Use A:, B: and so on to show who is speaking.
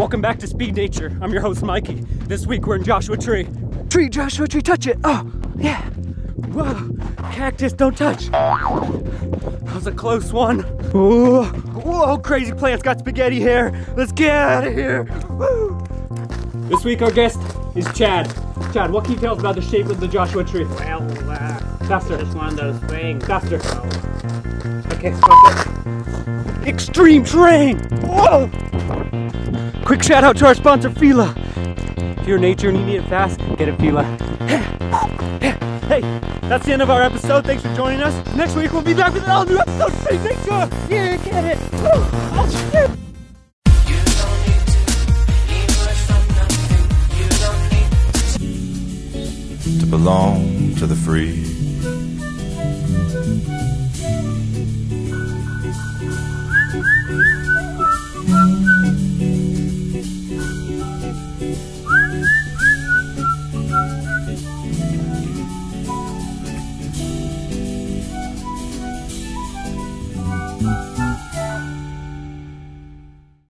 A: Welcome back to Speed Nature. I'm your host, Mikey. This week we're in Joshua Tree. Joshua Tree, touch it. Oh, yeah. Whoa, cactus, don't touch. That was a close one. Whoa, whoa, crazy plants got spaghetti hair. Let's get out of here. Woo. This week our guest is Chad. Chad, what can you tell us about the shape of the Joshua Tree?
B: Well,
A: faster.
B: Just one of those things.
A: Faster. Okay, stop it. Extreme terrain. Whoa. Quick shout out to our sponsor, Fila. If you're in nature and you need it fast, get it, Fila. Hey, that's the end of our episode. Thanks for joining us. Next week we'll be back with an all new episode of Speed Nature. Yeah, get it. Oh, shit.
C: To belong to the free.